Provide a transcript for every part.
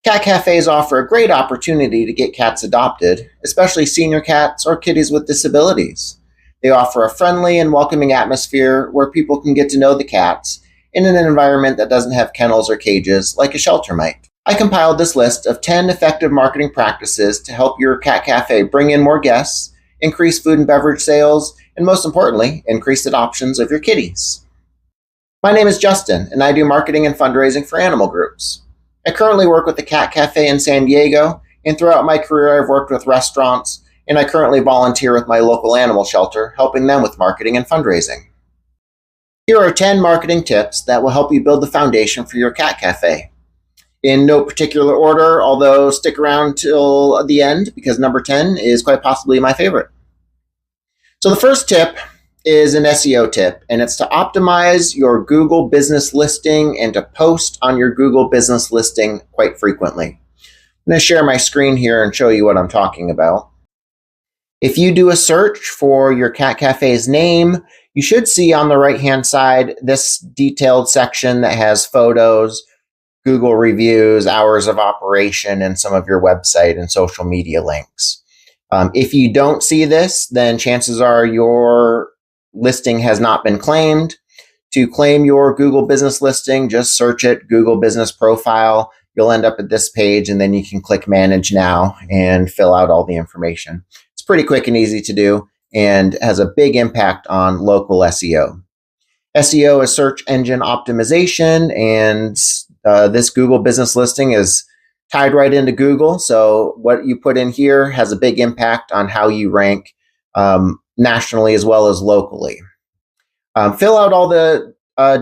Cat cafes offer a great opportunity to get cats adopted, especially senior cats or kitties with disabilities. They offer a friendly and welcoming atmosphere where people can get to know the cats in an environment that doesn't have kennels or cages like a shelter might. I compiled this list of 10 effective marketing practices to help your cat cafe bring in more guests, increase food and beverage sales, and most importantly, increase adoptions of your kitties. My name is Justin, and I do marketing and fundraising for animal groups. I currently work with the Cat Cafe in San Diego, and throughout my career I've worked with restaurants, and I currently volunteer with my local animal shelter, helping them with marketing and fundraising. Here are 10 marketing tips that will help you build the foundation for your cat cafe. In no particular order, although stick around till the end because number 10 is quite possibly my favorite. So the first tip is an SEO tip, and it's to optimize your Google business listing and to post on your Google business listing quite frequently. I'm going to share my screen here and show you what I'm talking about. If you do a search for your cat cafe's name, you should see on the right-hand side this detailed section that has photos, Google reviews, hours of operation, and some of your website and social media links. If you don't see this, then chances are your listing has not been claimed. To claim your Google business listing, just search it, Google Business Profile. You'll end up at this page, and then you can click Manage Now and fill out all the information. It's pretty quick and easy to do and has a big impact on local SEO. SEO is search engine optimization, and this Google business listing is tied right into Google. So what you put in here has a big impact on how you rank nationally as well as locally. Fill out all the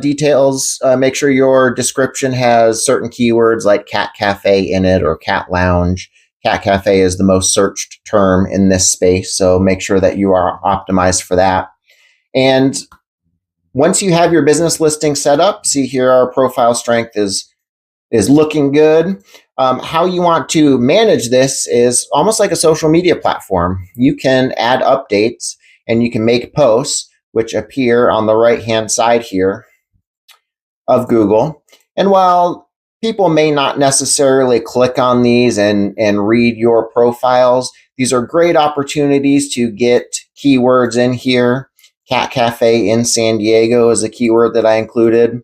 details. Make sure your description has certain keywords like cat cafe in it or cat lounge. Cat cafe is the most searched term in this space, so make sure that you are optimized for that. And once you have your business listing set up, see here our profile strength is looking good. How you want to manage this is almost like a social media platform. You can add updates and you can make posts which appear on the right-hand side here of Google. And while people may not necessarily click on these and read your profiles, these are great opportunities to get keywords in here. Cat Cafe in San Diego is a keyword that I included.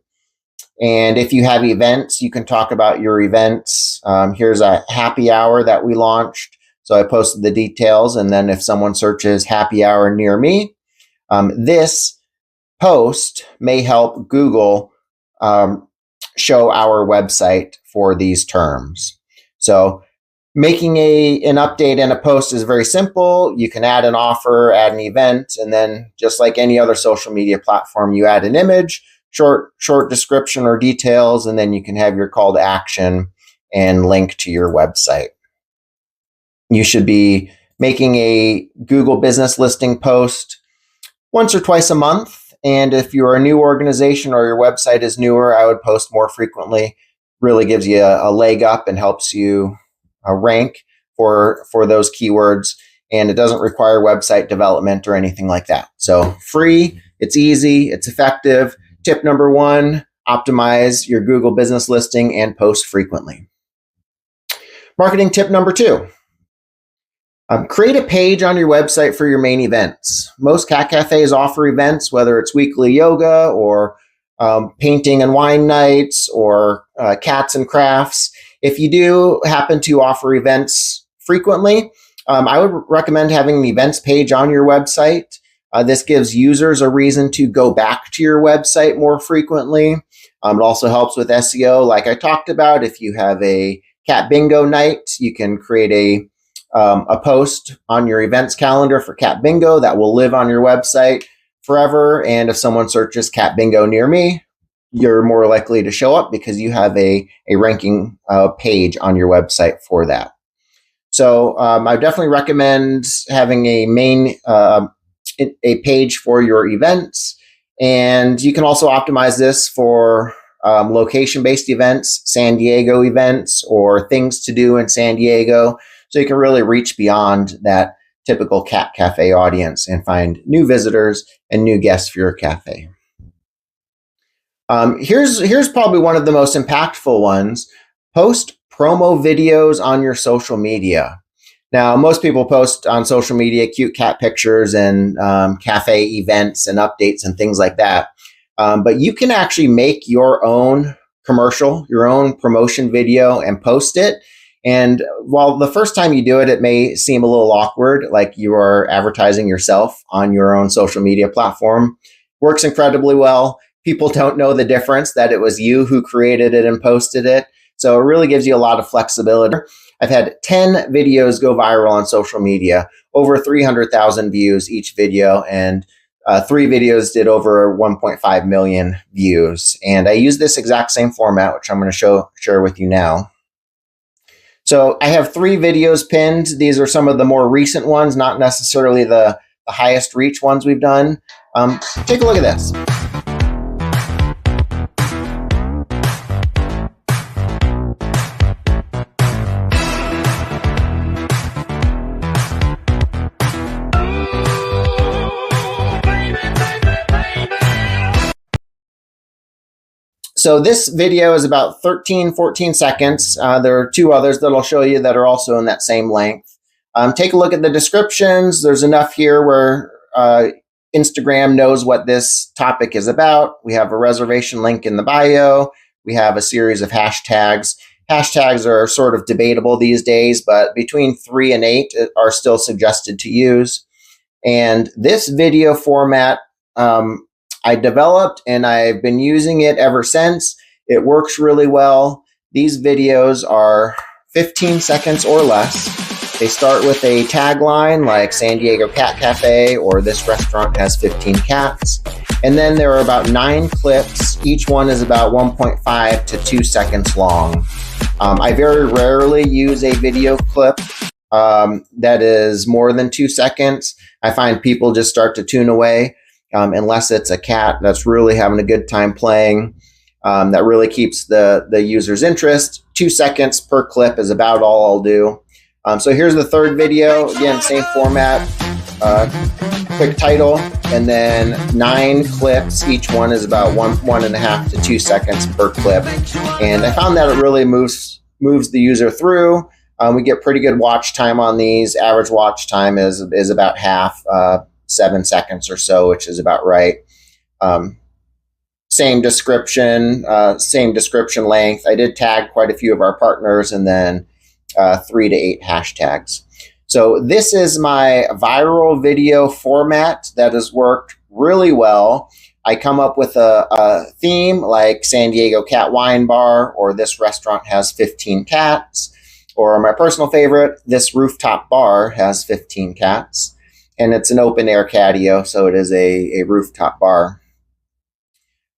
And if you have events, you can talk about your events. Here's a happy hour that we launched. So I posted the details, and then if someone searches happy hour near me, this post may help Google show our website for these terms. So making an update and a post is very simple. You can add an offer, add an event, and then just like any other social media platform, you add an image, short description or details, and then you can have your call to action and link to your website. You should be making a Google business listing post once or twice a month. And if you're a new organization or your website is newer, I would post more frequently. Really gives you a leg up and helps you rank for those keywords. And it doesn't require website development or anything like that. So free, it's easy, it's effective. Tip number 1, optimize your Google business listing and post frequently. Marketing tip number 2. Create a page on your website for your main events. Most cat cafes offer events, whether it's weekly yoga or painting and wine nights or cats and crafts. If you do happen to offer events frequently, I would recommend having an events page on your website. This gives users a reason to go back to your website more frequently. It also helps with SEO, like I talked about. If you have a cat bingo night, you can create a post on your events calendar for cat bingo that will live on your website forever. And if someone searches cat bingo near me, you're more likely to show up because you have a ranking page on your website for that. So I definitely recommend having a page for your events. And you can also optimize this for location-based events, San Diego events, or things to do in San Diego. So you can really reach beyond that typical cat cafe audience and find new visitors and new guests for your cafe. Here's probably one of the most impactful ones. Post promo videos on your social media. Now, most people post on social media cute cat pictures and cafe events and updates and things like that. But you can actually make your own commercial, your own promotion video and post it. And while the first time you do it, it may seem a little awkward, like you are advertising yourself on your own social media platform, works incredibly well. People don't know the difference that it was you who created it and posted it. So it really gives you a lot of flexibility. I've had 10 videos go viral on social media, over 300,000 views each video, and 3 videos did over 1.5 million views. And I use this exact same format, which I'm going to share with you now. So I have 3 videos pinned. These are some of the more recent ones, not necessarily the highest reach ones we've done. Take a look at this. So this video is about 14 seconds. There are 2 others that I'll show you that are also in that same length. Take a look at the descriptions. There's enough here where Instagram knows what this topic is about. We have a reservation link in the bio. We have a series of hashtags. Hashtags are sort of debatable these days, but between 3 and 8 are still suggested to use. And this video format, I developed and I've been using it ever since. It works really well. These videos are 15 seconds or less. They start with a tagline like San Diego Cat Cafe or this restaurant has 15 cats. And then there are about 9 clips. Each one is about 1.5 to 2 seconds long. I very rarely use a video clip that is more than 2 seconds. I find people just start to tune away. Unless it's a cat that's really having a good time playing, that really keeps the user's interest. 2 seconds per clip is about all I'll do. So here's the 3rd video. Again, same format, quick title, and then 9 clips. Each one is about 1.5 to 2 seconds per clip. And I found that it really moves the user through. We get pretty good watch time on these. Average watch time is about half, 7 seconds or so, which is about right. Same description length. I did tag quite a few of our partners, and then 3 to 8 hashtags. So this is my viral video format that has worked really well. I come up with a theme like San Diego Cat Wine Bar, or this restaurant has 15 cats, or my personal favorite, this rooftop bar has 15 cats. And it's an open air catio, so it is a rooftop bar.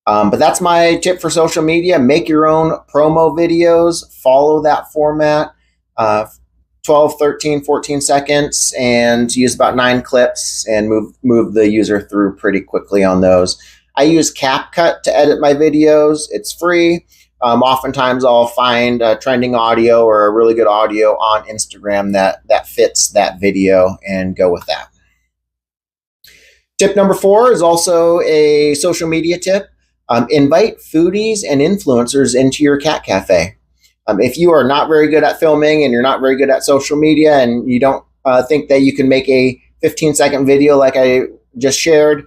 But that's my tip for social media. Make your own promo videos, follow that format, 12, 13, 14 seconds, and use about 9 clips and move the user through pretty quickly on those. I use CapCut to edit my videos. It's free. Oftentimes I'll find trending audio or a really good audio on Instagram that fits that video and go with that. Tip number 4 is also a social media tip. Invite foodies and influencers into your cat cafe. If you are not very good at filming and you're not very good at social media and you don't think that you can make a 15-second video like I just shared,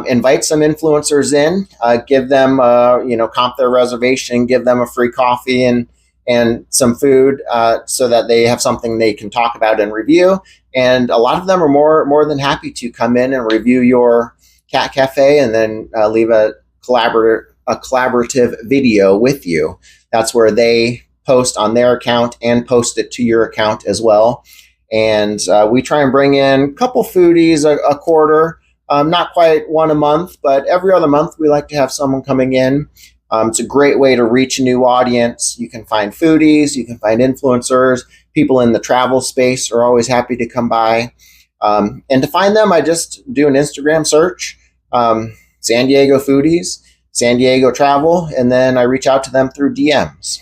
invite some influencers in, give them, comp their reservation, give them a free coffee and some food so that they have something they can talk about and review. And a lot of them are more than happy to come in and review your cat cafe and then leave a collaborative video with you. That's where they post on their account and post it to your account as well. And we try and bring in a couple foodies a quarter, not quite one a month, but every other month we like to have someone coming in. It's a great way to reach a new audience. You can find foodies, you can find influencers, people in the travel space are always happy to come by. And to find them, I just do an Instagram search, San Diego foodies, San Diego travel, and then I reach out to them through DMs.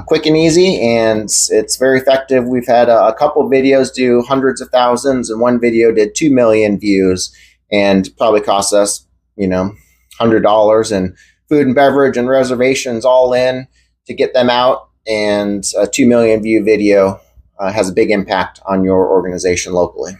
Quick and easy, and it's very effective. We've had a couple videos do hundreds of thousands, and one video did 2 million views and probably cost us, $100, and food and beverage and reservations all in to get them out. and a 2 million view video has a big impact on your organization locally.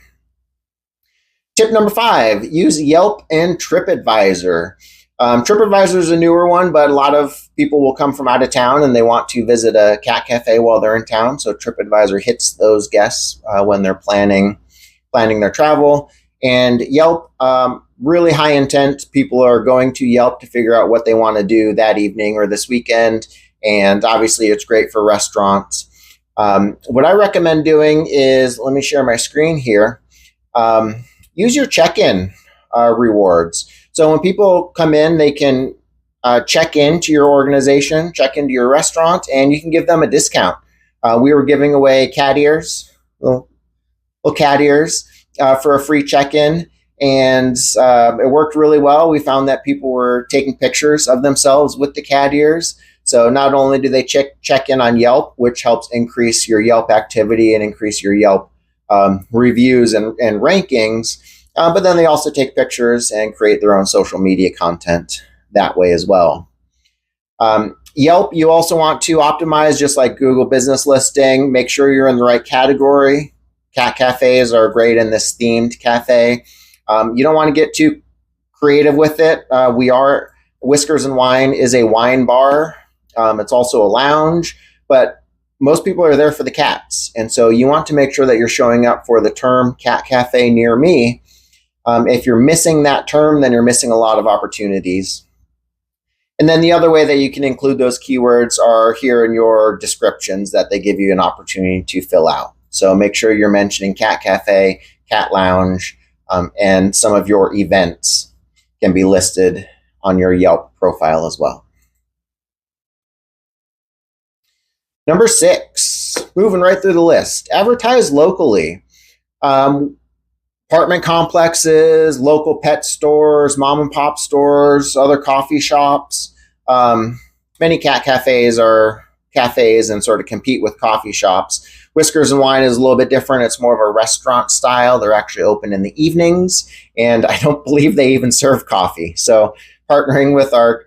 Tip number 5, use Yelp and TripAdvisor. TripAdvisor is a newer one, but a lot of people will come from out of town and they want to visit a cat cafe while they're in town. So TripAdvisor hits those guests when they're planning their travel. And Yelp, really high intent. People are going to Yelp to figure out what they want to do that evening or this weekend. And obviously it's great for restaurants. What I recommend doing is, let me share my screen here. Use your check-in rewards. So when people come in, they can check into your organization, check into your restaurant, and you can give them a discount. We were giving away cat ears, little cat ears, for a free check-in, and it worked really well. We found that people were taking pictures of themselves with the cat ears. So not only do they check in on Yelp, which helps increase your Yelp activity and increase your Yelp reviews and rankings, but then they also take pictures and create their own social media content that way as well. Yelp, you also want to optimize just like Google Business Listing. Make sure you're in the right category. Cat cafes are great in this themed cafe. You don't want to get too creative with it. Whiskers and Wine is a wine bar. It's also a lounge, but most people are there for the cats. And so you want to make sure that you're showing up for the term cat cafe near me. If you're missing that term, then you're missing a lot of opportunities. And then the other way that you can include those keywords are here in your descriptions that they give you an opportunity to fill out. So make sure you're mentioning cat cafe, cat lounge, and some of your events can be listed on your Yelp profile as well. Number 6, moving right through the list, advertise locally. Apartment complexes, local pet stores, mom and pop stores, other coffee shops. Many cat cafes are cafes and sort of compete with coffee shops. Whiskers and Wine is a little bit different. It's more of a restaurant style. They're actually open in the evenings, and I don't believe they even serve coffee. So partnering with our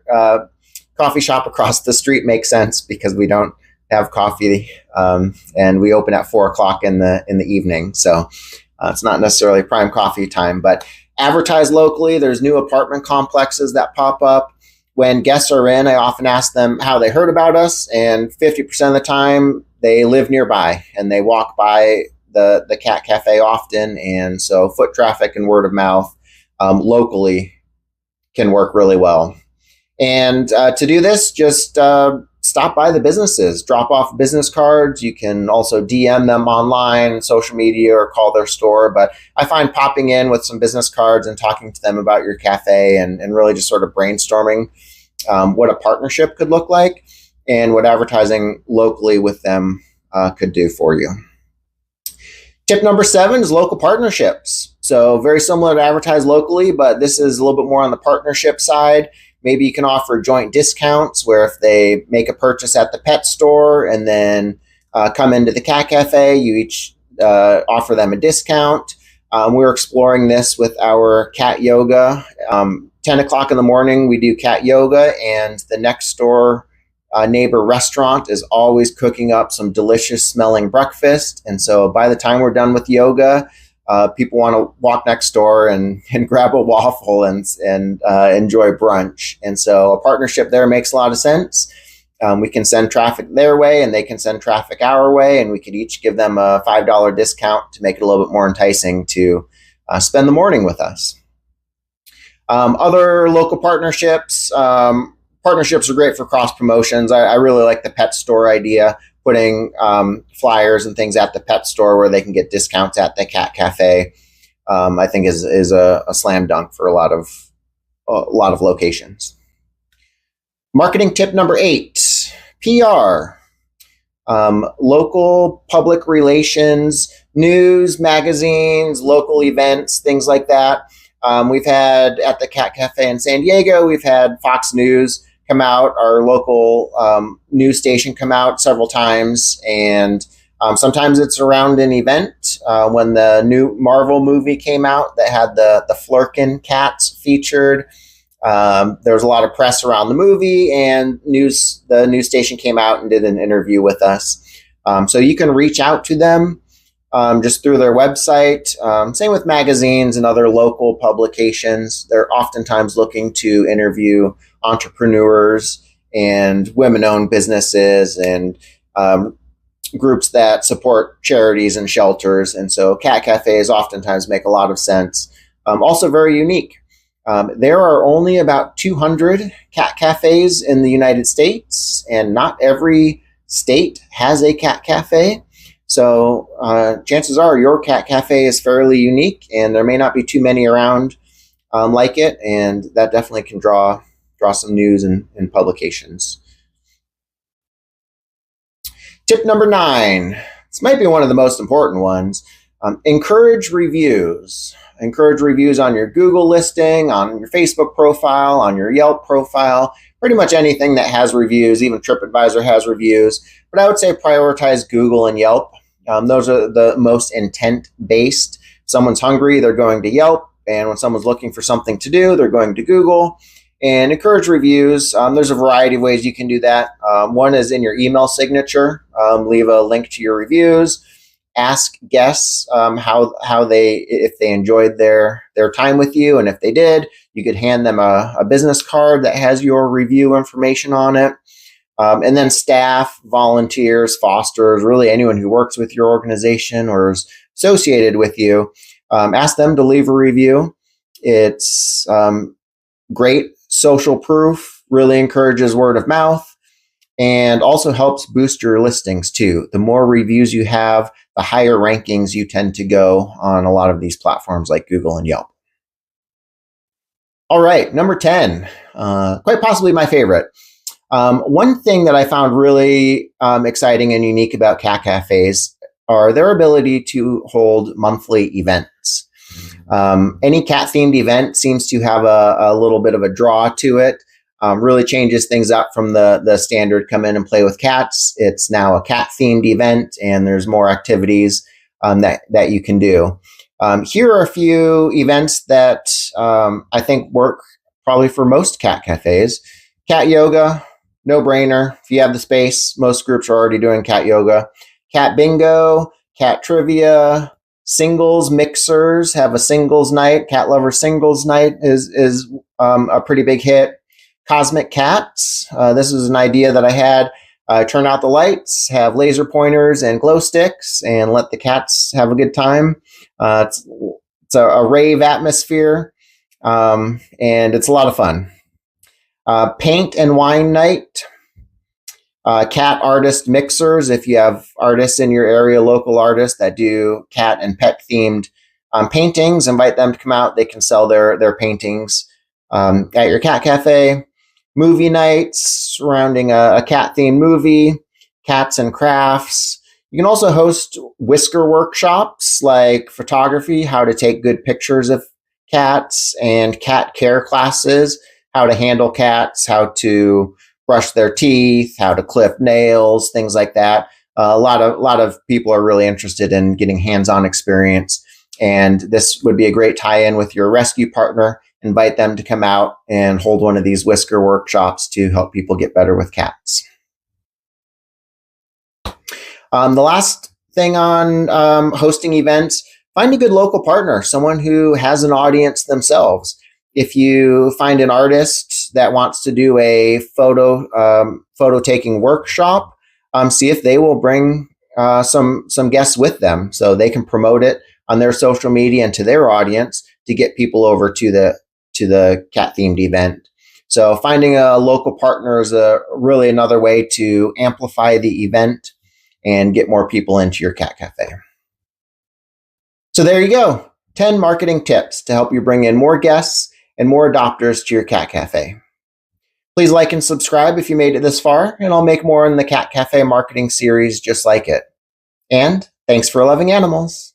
coffee shop across the street makes sense because we don't have coffee, and we open at 4:00 in the evening. So it's not necessarily prime coffee time, but advertise locally. There's new apartment complexes that pop up. When guests are in, I often ask them how they heard about us, and 50% of the time they live nearby and they walk by the cat cafe often. And so foot traffic and word of mouth locally can work really well. And to do this, just stop by the businesses, drop off business cards. You can also DM them online, social media, or call their store. But I find popping in with some business cards and talking to them about your cafe and really just sort of brainstorming what a partnership could look like and what advertising locally with them could do for you. Tip number 7 is local partnerships. So very similar to advertise locally, but this is a little bit more on the partnership side. Maybe you can offer joint discounts where if they make a purchase at the pet store and then come into the cat cafe, you each offer them a discount. We're exploring this with our cat yoga. 10 o'clock in the morning, we do cat yoga, and the next door neighbor restaurant is always cooking up some delicious smelling breakfast. And so by the time we're done with yoga, people want to walk next door and grab a waffle and enjoy brunch. And so a partnership there makes a lot of sense. We can send traffic their way and they can send traffic our way, and we could each give them a $5 discount to make it a little bit more enticing to spend the morning with us. Other local partnerships. Partnerships are great for cross promotions. I really like the pet store idea, putting flyers and things at the pet store where they can get discounts at the cat cafe. I think is a slam dunk for a lot of locations. Marketing tip number 8, PR. Local public relations, news, magazines, local events, things like that. We've had at the Cat Cafe in San Diego, we've had Fox News come out, our local news station come out several times, and sometimes it's around an event. When the new Marvel movie came out that had the Flurkin cats featured, There was a lot of press around the movie, and the news station came out and did an interview with us. So you can reach out to them just through their website. Same with magazines and other local publications. They're oftentimes looking to interview entrepreneurs and women-owned businesses and groups that support charities and shelters. And so cat cafes oftentimes make a lot of sense. Also very unique. There are only about 200 cat cafes in the United States, and not every state has a cat cafe. So chances are your cat cafe is fairly unique, and there may not be too many around like it, and that definitely can draw some news and publications. Tip number 9. This might be one of the most important ones. Encourage reviews. Encourage reviews on your Google listing, on your Facebook profile, on your Yelp profile, pretty much anything that has reviews. Even TripAdvisor has reviews. But I would say prioritize Google and Yelp. Those are the most intent-based. If someone's hungry, they're going to Yelp. And when someone's looking for something to do, they're going to Google. And encourage reviews. There's a variety of ways you can do that. One is in your email signature. Leave a link to your reviews. Ask guests if they enjoyed their time with you, and if they did, you could hand them a business card that has your review information on it. And then staff, volunteers, fosters, really anyone who works with your organization or is associated with you, ask them to leave a review. It's great social proof, really encourages word of mouth, and also helps boost your listings too. The more reviews you have, the higher rankings you tend to go on a lot of these platforms like Google and Yelp. All right, number 10, quite possibly my favorite. One thing that I found really exciting and unique about cat cafes are their ability to hold monthly events. Any cat-themed event seems to have a little bit of a draw to it. Really changes things up from the standard come in and play with cats. It's now a cat-themed event, and there's more activities that you can do. Here are a few events that I think work probably for most cat cafes. Cat yoga, no-brainer. If you have the space, most groups are already doing cat yoga. Cat bingo, cat trivia, singles mixers, have a singles night. Cat lover singles night is a pretty big hit. Cosmic cats. This is an idea that I had. Turn out the lights, have laser pointers and glow sticks, and let the cats have a good time. It's a rave atmosphere, and it's a lot of fun. Paint and wine night. Cat artist mixers. If you have artists in your area, local artists that do cat and pet themed paintings, invite them to come out. They can sell their paintings at your cat cafe. Movie nights surrounding a cat-themed movie, cats and crafts. You can also host whisker workshops like photography, how to take good pictures of cats, and cat care classes, how to handle cats, how to brush their teeth, how to clip nails, things like that. A lot of people are really interested in getting hands-on experience, and this would be a great tie-in with your rescue partner. Invite them to come out and hold one of these whisker workshops to help people get better with cats. The last thing on hosting events, find a good local partner, someone who has an audience themselves. If you find an artist that wants to do a photo taking workshop, see if they will bring some guests with them so they can promote it on their social media and to their audience to get people over to the cat-themed event. So finding a local partner is really another way to amplify the event and get more people into your cat cafe. So there you go, 10 marketing tips to help you bring in more guests and more adopters to your cat cafe. Please like and subscribe if you made it this far, and I'll make more in the Cat Cafe marketing series just like it. And thanks for loving animals.